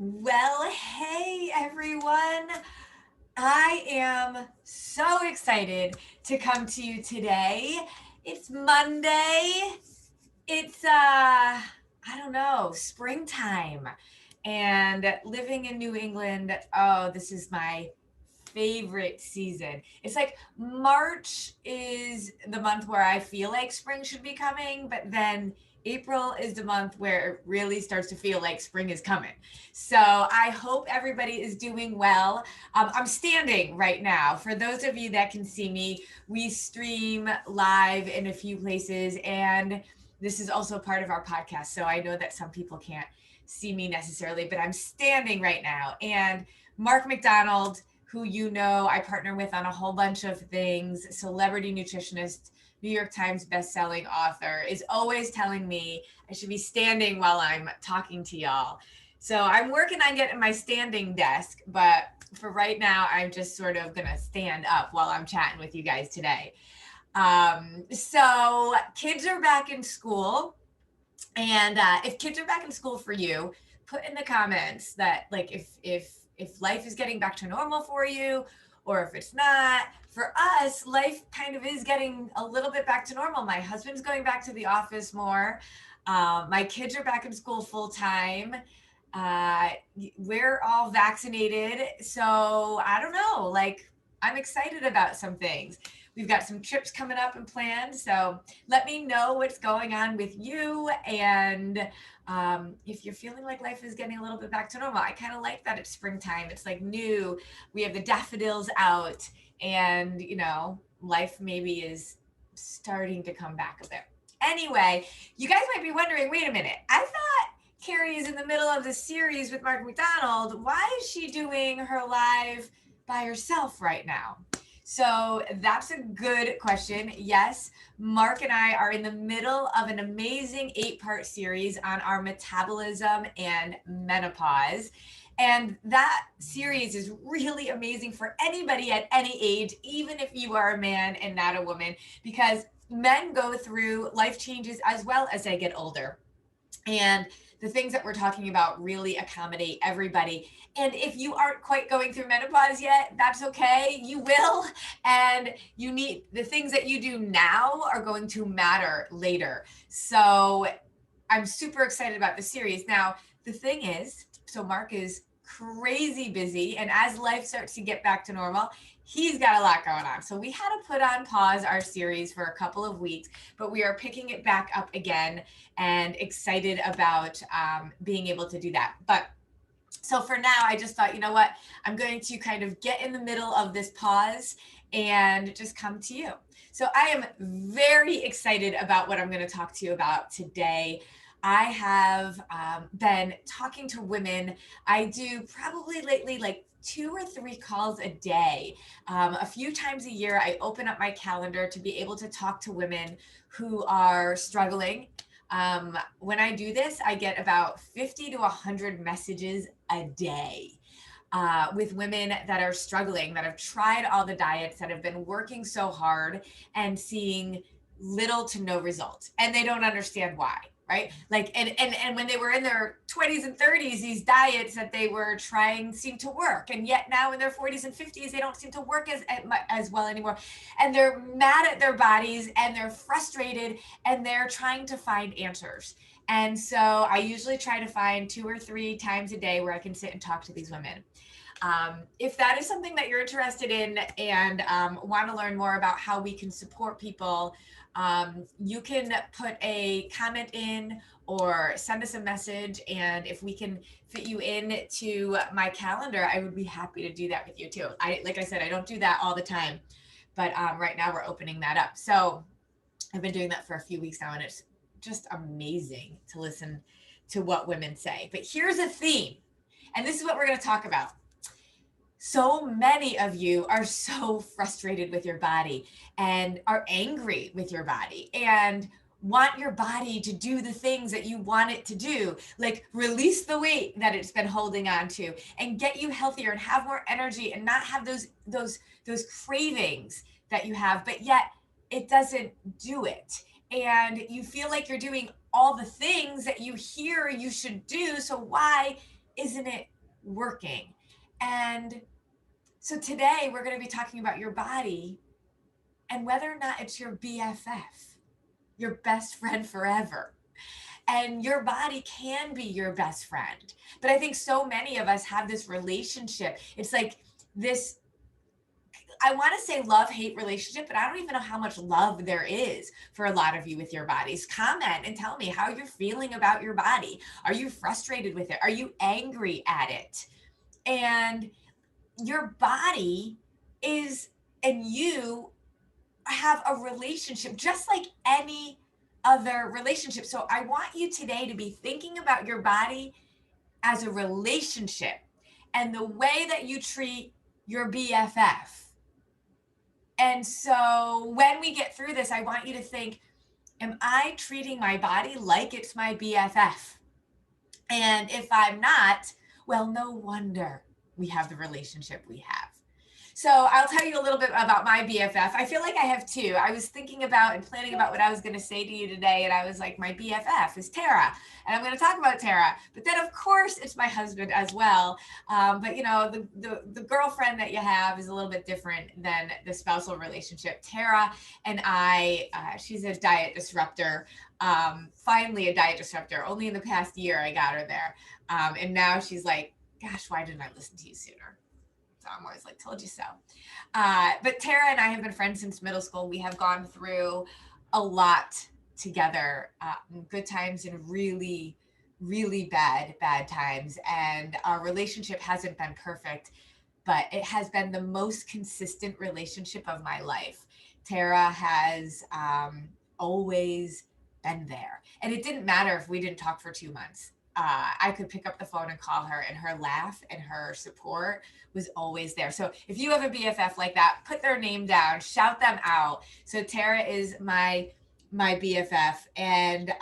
Well, hey everyone. I am so excited to come to you today. It's Monday. It's I don't know, springtime. And living in New England, oh, this is my favorite season. It's like March is the month where I feel like spring should be coming, but then April is the month where it really starts to feel like spring is coming. So I hope everybody is doing well. I'm standing right now. For those of you that can see me, we stream live in a few places, and this is also part of our podcast. So I know that some people can't see me necessarily, but I'm standing right now. And Mark MacDonald, who you know I partner with on a whole bunch of things, celebrity nutritionist, New York Times bestselling author, is always telling me I should be standing while I'm talking to y'all. So I'm working on getting my standing desk, but for right now, I'm just sort of gonna stand up while I'm chatting with you guys today. So kids are back in school, and if kids are back in school for you, put in the comments that like if life is getting back to normal for you, or if it's not. For us, life kind of is getting a little bit back to normal. My husband's going back to the office more. My kids are back in school full time. Uh, we're all vaccinated, so I don't know. Like, I'm excited about some things. We've got some trips coming up and planned. So let me know what's going on with you. And if you're feeling like life is getting a little bit back to normal, I kind of like that it's springtime. It's like new. We have the daffodils out, and, life maybe is starting to come back a bit. Anyway, you guys might be wondering, wait a minute. I thought Carrie is in the middle of the series with Mark MacDonald. Why is she doing her live by herself right now? So that's a good question. Yes, Mark and I are in the middle of an amazing 8-part series on our metabolism and menopause. And that series is really amazing for anybody at any age, even if you are a man and not a woman, because men go through life changes as well as they get older. And the things that we're talking about really accommodate everybody. And if you aren't quite going through menopause yet, that's okay. You will. And you need the things that you do now are going to matter later. So I'm super excited about the series. Now, the thing is, so Mark is crazy busy. And as life starts to get back to normal, he's got a lot going on. So we had to put on pause our series for a couple of weeks, but we are picking it back up again and excited about being able to do that. But so for now, I just thought, you know what? I'm going to kind of get in the middle of this pause and just come to you. So I am very excited about what I'm going to talk to you about today. I have been talking to women. I do probably lately like 2 or 3 calls a day. A few times a year, I open up my calendar to be able to talk to women who are struggling. When I do this, I get about 50 to 100 messages a day with women that are struggling, that have tried all the diets, that have been working so hard and seeing little to no results, and they don't understand why. Right, like, and when they were in their 20s and 30s, these diets that they were trying seemed to work, and yet now in their 40s and 50s, they don't seem to work as well anymore, and they're mad at their bodies, and they're frustrated, and they're trying to find answers. And so I usually try to find 2 or 3 times a day where I can sit and talk to these women. If that is something that you're interested in and want to learn more about how we can support people, you can put a comment in or send us a message. And if we can fit you in to my calendar, I would be happy to do that with you too. Like I said, I don't do that all the time, but right now we're opening that up. So I've been doing that for a few weeks now, and it's just amazing to listen to what women say. But here's a theme, and this is what we're going to talk about. So many of you are so frustrated with your body and are angry with your body and want your body to do the things that you want it to do, like release the weight that it's been holding on to and get you healthier and have more energy and not have those cravings that you have, but yet it doesn't do it. And you feel like you're doing all the things that you hear you should do. So why isn't it working? And so today we're going to be talking about your body and whether or not it's your BFF, your best friend forever. And your body can be your best friend. But I think so many of us have this relationship. It's like this, I want to say love-hate relationship, but I don't even know how much love there is for a lot of you with your bodies. Comment and tell me how you're feeling about your body. Are you frustrated with it? Are you angry at it? And your body is, and you have a relationship just like any other relationship. So I want you today to be thinking about your body as a relationship and the way that you treat your BFF. And so when we get through this, I want you to think, am I treating my body like it's my BFF? And if I'm not, well, no wonder we have the relationship we have. So I'll tell you a little bit about my BFF. I feel like I have two. I was thinking about and planning about what I was going to say to you today, and I was like, my BFF is Tara, and I'm going to talk about Tara. But then, of course, it's my husband as well. But you know, the girlfriend that you have is a little bit different than the spousal relationship. Tara and I, she's a diet disruptor. Finally, a diet disruptor. Only in the past year I got her there, and now she's like, gosh, why didn't I listen to you sooner? So I'm always like, told you so. But Tara and I have been friends since middle school. We have gone through a lot together, good times and really, really bad times. And our relationship hasn't been perfect, but it has been the most consistent relationship of my life. Tara has always been there. And it didn't matter if we didn't talk for 2 months. I could pick up the phone and call her, and her laugh and her support was always there. So if you have a BFF like that, put their name down, shout them out. So Tara is my BFF, and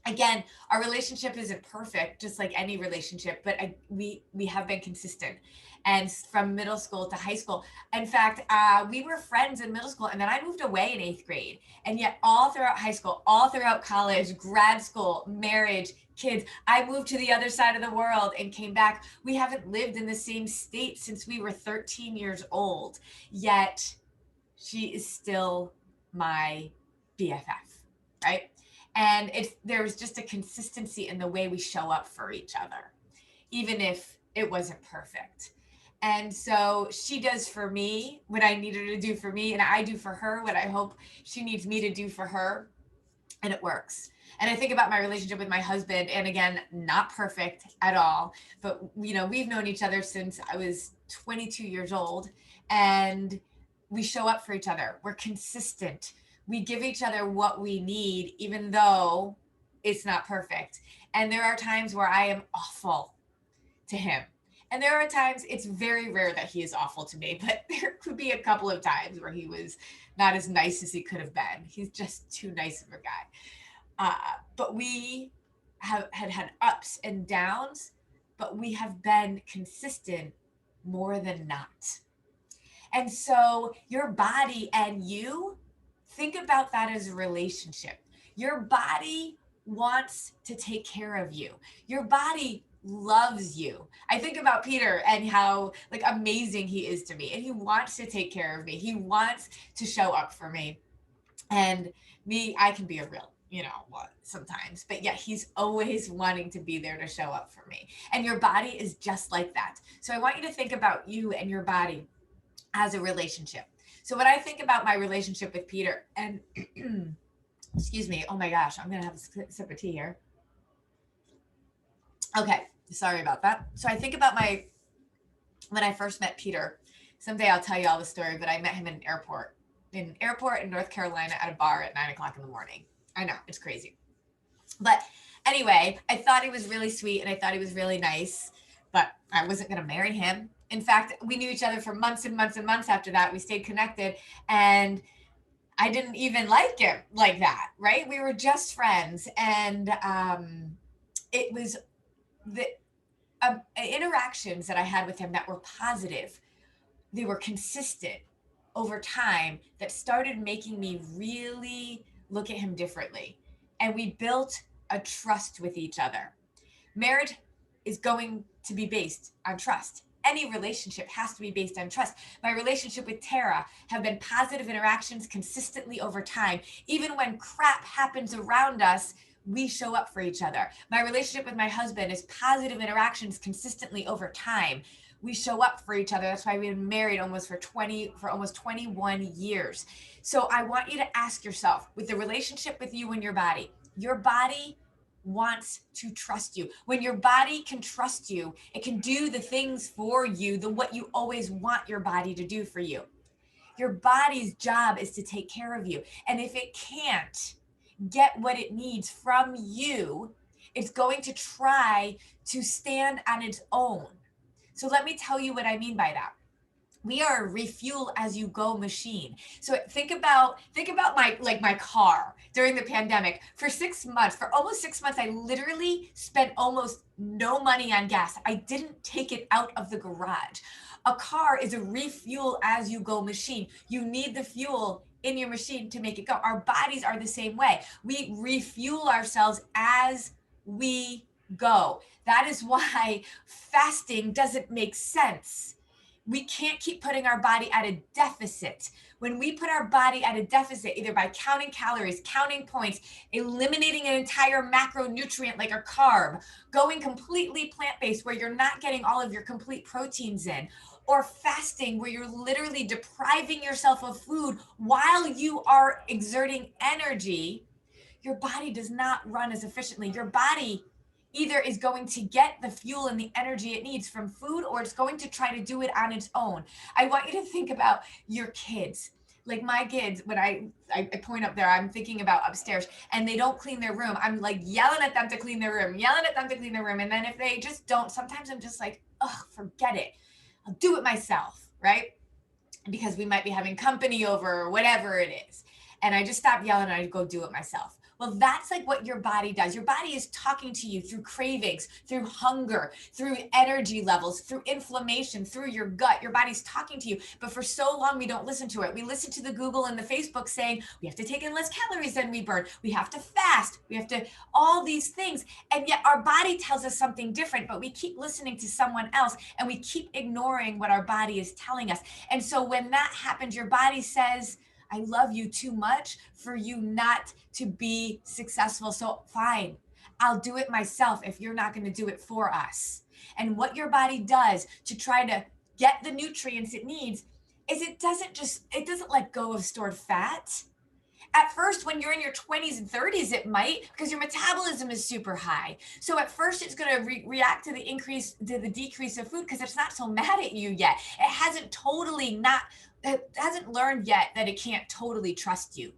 again, our relationship isn't perfect, just like any relationship, but we have been consistent. And from middle school to high school, in fact, we were friends in middle school, and then I moved away in 8th grade. And yet, all throughout high school, all throughout college, grad school, marriage, kids, I moved to the other side of the world and came back. We haven't lived in the same state since we were 13 years old. Yet, she is still my BFF, right? And there's just a consistency in the way we show up for each other, even if it wasn't perfect. And so she does for me what I need her to do for me, and I do for her what I hope she needs me to do for her, and it works. And I think about my relationship with my husband, and again, not perfect at all, but you know, we've known each other since I was 22 years old, and we show up for each other. We're consistent. We give each other what we need, even though it's not perfect. And there are times where I am awful to him. And there are times, it's very rare that he is awful to me, but there could be a couple of times where he was not as nice as he could have been. He's just too nice of a guy. But we have had ups and downs, but we have been consistent more than not. And so your body and you, think about that as a relationship. Your body wants to take care of you. Your body loves you. I think about Peter and how like amazing he is to me, and he wants to take care of me. He wants to show up for me. And me, I can be a real, sometimes, but yeah, he's always wanting to be there to show up for me. And your body is just like that. So I want you to think about you and your body as a relationship. So when I think about my relationship with Peter, and excuse me, oh my gosh, I'm gonna have a sip of tea here. Okay, sorry about that. So I think about when I first met Peter. Someday I'll tell you all the story, but I met him in an airport in North Carolina at a bar at 9:00 in the morning. I know, it's crazy. But anyway, I thought he was really sweet and I thought he was really nice, but I wasn't gonna marry him. In fact, we knew each other for months and months and months after that. We stayed connected, and I didn't even like him like that, right? We were just friends. And it was the interactions that I had with him that were positive. They were consistent over time that started making me really look at him differently. And we built a trust with each other. Marriage is going to be based on trust. Any relationship has to be based on trust. My relationship with Tara have been positive interactions consistently over time. Even when crap happens around us, we show up for each other. My relationship with my husband is positive interactions consistently over time. We show up for each other. That's why we've been married for almost 21 years. So I want you to ask yourself, with the relationship with you and your body wants to trust you. When your body can trust you, it can do the things for you, what you always want your body to do for you. Your body's job is to take care of you. And if it can't get what it needs from you, it's going to try to stand on its own. So let me tell you what I mean by that. We are a refuel as you go machine. So think about my car during the pandemic. For almost 6 months, I literally spent almost no money on gas. I didn't take it out of the garage. A car is a refuel as you go machine. You need the fuel in your machine to make it go. Our bodies are the same way. We refuel ourselves as we go. That is why fasting doesn't make sense. We can't keep putting our body at a deficit. When we put our body at a deficit, either by counting calories, counting points, eliminating an entire macronutrient like a carb, going completely plant-based where you're not getting all of your complete proteins in, or fasting where you're literally depriving yourself of food while you are exerting energy, your body does not run as efficiently. Your body either is going to get the fuel and the energy it needs from food, or it's going to try to do it on its own. I want you to think about your kids. Like my kids, when I point up there, I'm thinking about upstairs and they don't clean their room. I'm like yelling at them to clean their room. And then if they just don't, sometimes I'm just like, oh, forget it. I'll do it myself, right? Because we might be having company over or whatever it is. And I just stop yelling and I go do it myself. Well, that's like what your body does. Your body is talking to you through cravings, through hunger, through energy levels, through inflammation, through your gut. Your body's talking to you. But for so long, we don't listen to it. We listen to the Google and the Facebook saying, we have to take in less calories than we burn. We have to fast. We have to, all these things. And yet our body tells us something different, but we keep listening to someone else and we keep ignoring what our body is telling us. And so when that happens, your body says, I love you too much for you not to be successful. So fine, I'll do it myself if you're not going to do it for us. And what your body does to try to get the nutrients it needs is it doesn't let go of stored fat. At first, when you're in your 20s and 30s, it might, because your metabolism is super high. So at first, it's going to react to the decrease of food because it's not so mad at you yet. It hasn't learned yet that it can't totally trust you.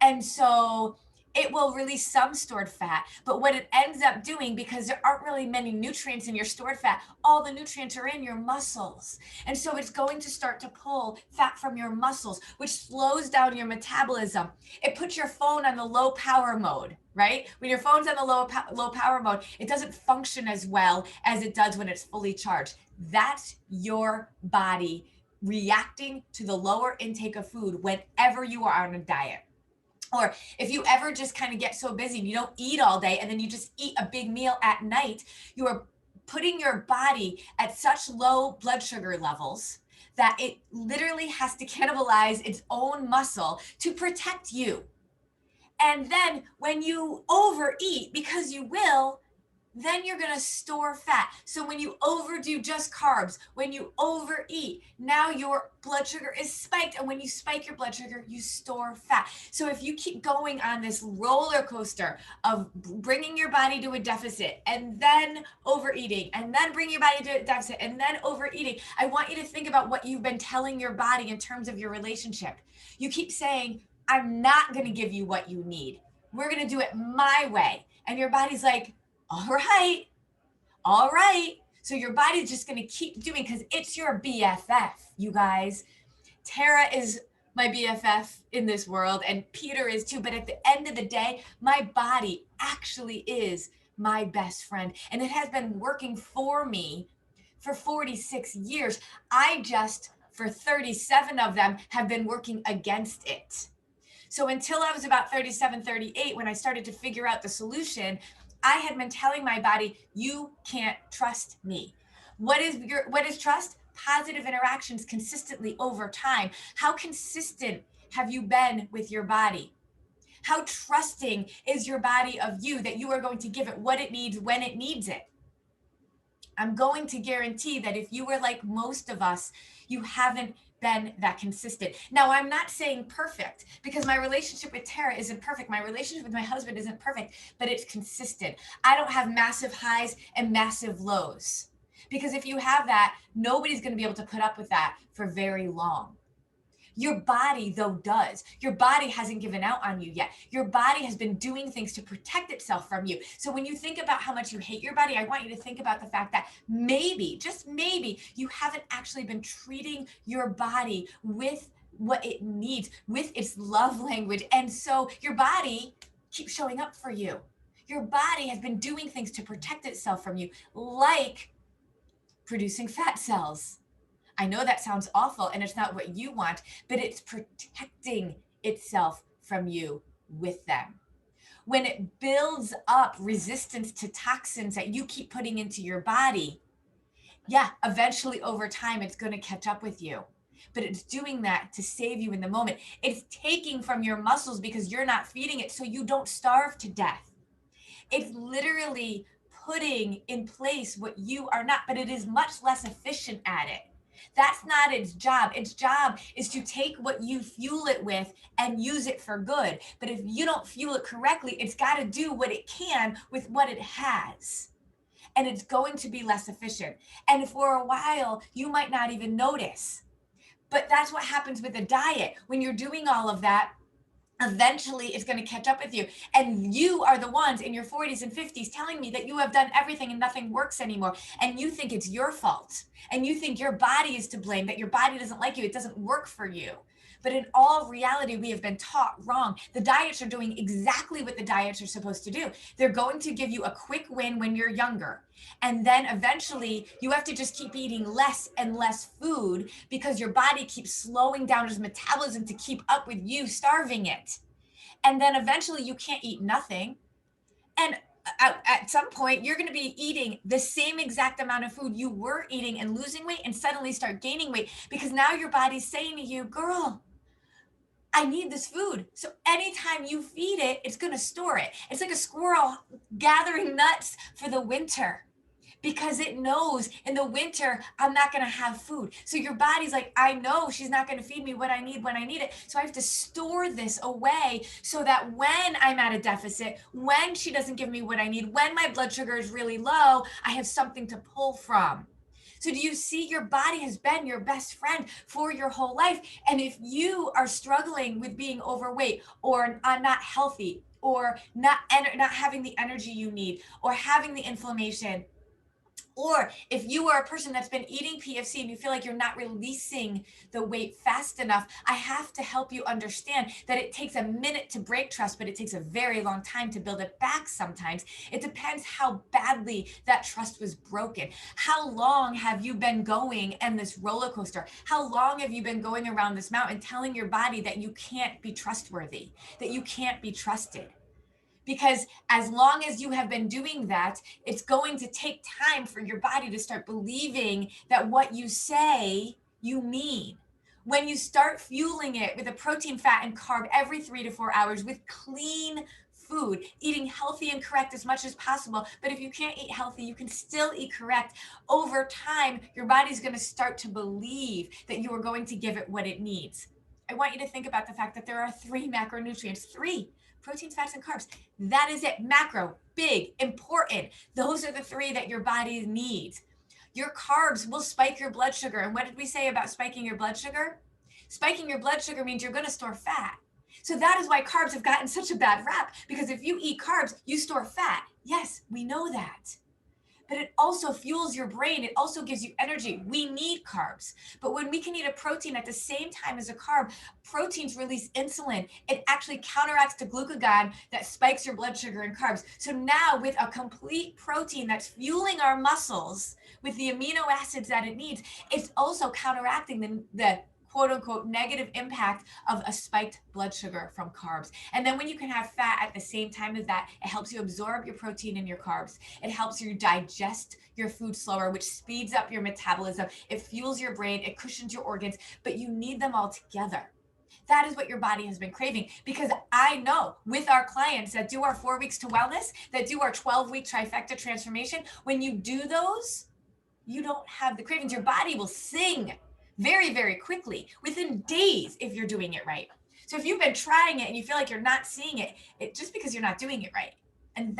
And so it will release some stored fat. But what it ends up doing, because there aren't really many nutrients in your stored fat, all the nutrients are in your muscles. And so it's going to start to pull fat from your muscles, which slows down your metabolism. It puts your phone on the low power mode, right? When your phone's on the low power mode, it doesn't function as well as it does when it's fully charged. That's your body reacting to the lower intake of food whenever you are on a diet. Or if you ever just kind of get so busy and you don't eat all day and then you just eat a big meal at night, you are putting your body at such low blood sugar levels that it literally has to cannibalize its own muscle to protect you. And then when you overeat, because you will, then you're going to store fat. So when you overdo just carbs, when you overeat, now your blood sugar is spiked. And when you spike your blood sugar, you store fat. So if you keep going on this roller coaster of bringing your body to a deficit and then overeating and then bring your body to a deficit and then overeating, I want you to think about what you've been telling your body in terms of your relationship. You keep saying, I'm not going to give you what you need. We're going to do it my way. And your body's like, all right. So your body's just going to keep doing, because it's your BFF, you guys. Tara is my BFF in this world, and Peter is too. But at the end of the day, my body actually is my best friend. And it has been working for me for 46 years. I just, for 37 of them, have been working against it. So until I was about 37, 38, when I started to figure out the solution, I had been telling my body, you can't trust me. What is trust? Positive interactions consistently over time. How consistent have you been with your body? How trusting is your body of you that you are going to give it what it needs when it needs it? I'm going to guarantee that if you were like most of us, you haven't been that consistent. Now, I'm not saying perfect because my relationship with Tara isn't perfect. My relationship with my husband isn't perfect, but it's consistent. I don't have massive highs and massive lows because if you have that, nobody's going to be able to put up with that for very long. Your body, though, does. Your body hasn't given out on you yet. Your body has been doing things to protect itself from you. So when you think about how much you hate your body, I want you to think about the fact that maybe, just maybe, you haven't actually been treating your body with what it needs, with its love language. And so your body keeps showing up for you. Your body has been doing things to protect itself from you, like producing fat cells. I know that sounds awful and it's not what you want, but it's protecting itself from you with them. When it builds up resistance to toxins that you keep putting into your body, yeah, eventually over time, it's going to catch up with you. But it's doing that to save you in the moment. It's taking from your muscles because you're not feeding it so you don't starve to death. It's literally putting in place what you are not, but it is much less efficient at it. That's not its job. Its job is to take what you fuel it with and use it for good. But if you don't fuel it correctly, it's got to do what it can with what it has. And it's going to be less efficient. And for a while, you might not even notice. But that's what happens with a diet. When you're doing all of that, eventually it's going to catch up with you. And you are the ones in your 40s and 50s telling me that you have done everything and nothing works anymore. And you think it's your fault. And you think your body is to blame, that your body doesn't like you. It doesn't work for you. But in all reality, we have been taught wrong. The diets are doing exactly what the diets are supposed to do. They're going to give you a quick win when you're younger. And then eventually you have to just keep eating less and less food because your body keeps slowing down its metabolism to keep up with you starving it. And then eventually you can't eat nothing. And at some point, you're going to be eating the same exact amount of food you were eating and losing weight and suddenly start gaining weight because now your body's saying to you, girl, I need this food. So anytime you feed it, it's going to store it. It's like a squirrel gathering nuts for the winter because it knows in the winter, I'm not going to have food. So your body's like, I know she's not going to feed me what I need when I need it. So I have to store this away so that when I'm at a deficit, when she doesn't give me what I need, when my blood sugar is really low, I have something to pull from. So do you see, your body has been your best friend for your whole life? And if you are struggling with being overweight or not healthy or not having the energy you need or having the inflammation, or if you are a person that's been eating PFC and you feel like you're not releasing the weight fast enough, I have to help you understand that it takes a minute to break trust, but it takes a very long time to build it back sometimes. It depends how badly that trust was broken. How long have you been going in this roller coaster? How long have you been going around this mountain telling your body that you can't be trustworthy, that you can't be trusted? Because as long as you have been doing that, it's going to take time for your body to start believing that what you say, you mean. When you start fueling it with a protein, fat, and carb every 3 to 4 hours with clean food, eating healthy and correct as much as possible. But if you can't eat healthy, you can still eat correct. Over time, your body's going to start to believe that you are going to give it what it needs. I want you to think about the fact that there are 3 macronutrients, 3: proteins, fats, and carbs. That is it. Macro, big, important. Those are the 3 that your body needs. Your carbs will spike your blood sugar. And what did we say about spiking your blood sugar? Spiking your blood sugar means you're going to store fat. So that is why carbs have gotten such a bad rap, because if you eat carbs, you store fat. Yes, we know that. But it also fuels your brain. It also gives you energy. We need carbs. But when we can eat a protein at the same time as a carb, proteins release insulin. It actually counteracts the glucagon that spikes your blood sugar and carbs. So now with a complete protein that's fueling our muscles with the amino acids that it needs, it's also counteracting the quote unquote negative impact of a spiked blood sugar from carbs. And then when you can have fat at the same time as that, it helps you absorb your protein and your carbs. It helps you digest your food slower, which speeds up your metabolism. It fuels your brain, it cushions your organs, but you need them all together. That is what your body has been craving, because I know with our clients that do our 4 weeks to wellness, that do our 12-week trifecta transformation, when you do those, you don't have the cravings. Your body will sing very, very quickly within days if you're doing it right. So if you've been trying it and you feel like you're not seeing it, it's just because you're not doing it right. And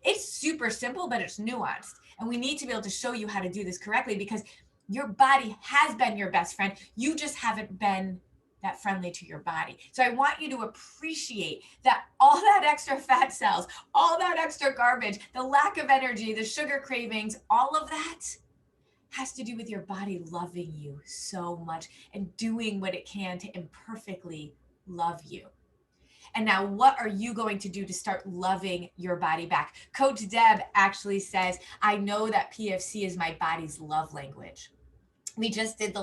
it's super simple, but it's nuanced. And we need to be able to show you how to do this correctly, because your body has been your best friend. You just haven't been that friendly to your body. So I want you to appreciate that all that extra fat cells, all that extra garbage, the lack of energy, the sugar cravings, all of that has to do with your body loving you so much and doing what it can to imperfectly love you. And now, what are you going to do to start loving your body back? Coach Deb actually says, I know that PFC is my body's love language. We just did the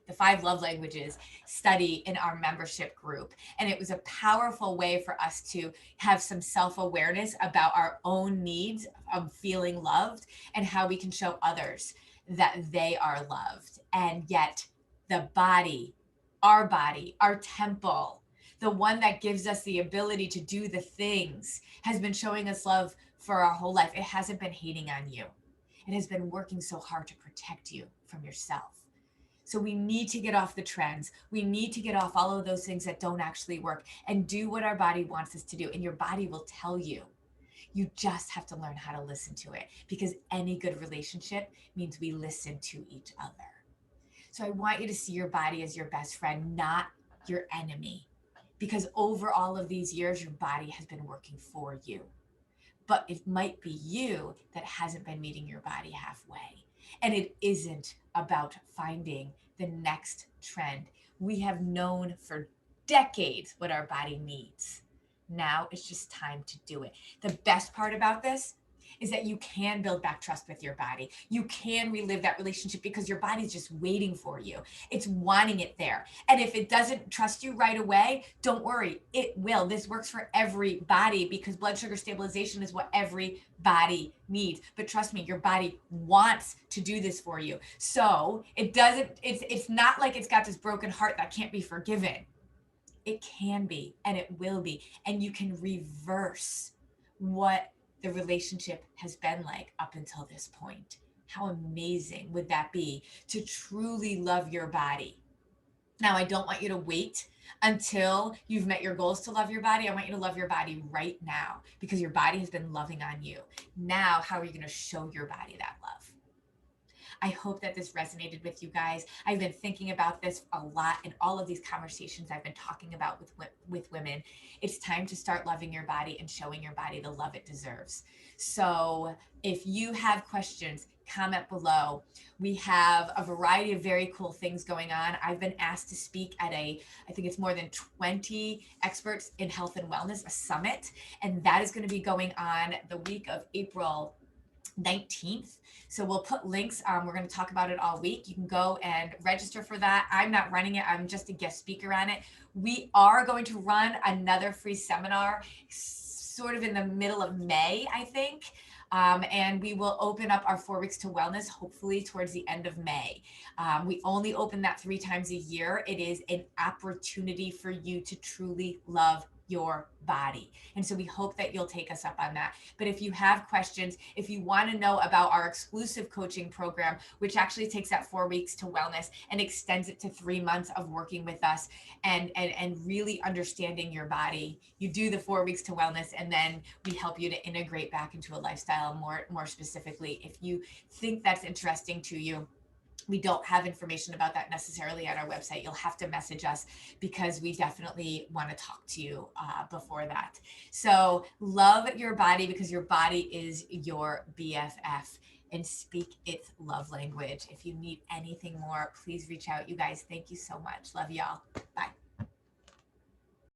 the 5 love languages study in our membership group. And it was a powerful way for us to have some self-awareness about our own needs of feeling loved and how we can show others that they are loved. And yet the body, our temple, the one that gives us the ability to do the things, has been showing us love for our whole life. It hasn't been hating on you. It has been working so hard to protect you from yourself. So we need to get off the trends. We need to get off all of those things that don't actually work and do what our body wants us to do. And your body will tell you. You just have to learn how to listen to it, because any good relationship means we listen to each other. So I want you to see your body as your best friend, not your enemy, because over all of these years, your body has been working for you. But it might be you that hasn't been meeting your body halfway. And it isn't about finding the next trend. We have known for decades what our body needs. Now it's just time to do it. The best part about this is that you can build back trust with your body. You can relive that relationship because your body's just waiting for you. It's wanting it there. And if it doesn't trust you right away, don't worry, it will. This works for everybody because blood sugar stabilization is what every body needs. But trust me, your body wants to do this for you. So it's not like it's got this broken heart that can't be forgiven. It can be, and it will be. And you can reverse what the relationship has been like up until this point. How amazing would that be to truly love your body? Now, I don't want you to wait until you've met your goals to love your body. I want you to love your body right now, because your body has been loving on you. Now, how are you going to show your body that love? I hope that this resonated with you guys. I've been thinking about this a lot in all of these conversations I've been talking about with women. It's time to start loving your body and showing your body the love it deserves. So if you have questions, comment below. We have a variety of very cool things going on. I've been asked to speak at I think it's more than 20 experts in health and wellness, a summit, and that is going to be going on the week of April 19th. So we'll put links. We're going to talk about it all week. You can go and register for that. I'm not running it. I'm just a guest speaker on it. We are going to run another free seminar sort of in the middle of May, I think. And we will open up our 4 weeks to wellness, hopefully towards the end of May. We only open that 3 times a year. It is an opportunity for you to truly love your body. And so we hope that you'll take us up on that. But if you have questions, if you want to know about our exclusive coaching program, which actually takes that 4 weeks to wellness and extends it to 3 months of working with us and really understanding your body, you do the 4 weeks to wellness, and then we help you to integrate back into a lifestyle more specifically. If you think that's interesting to you, we don't have information about that necessarily on our website. You'll have to message us because we definitely want to talk to you before that. So love your body, because your body is your BFF, and speak its love language. If you need anything more, please reach out. You guys, thank you so much. Love y'all. Bye.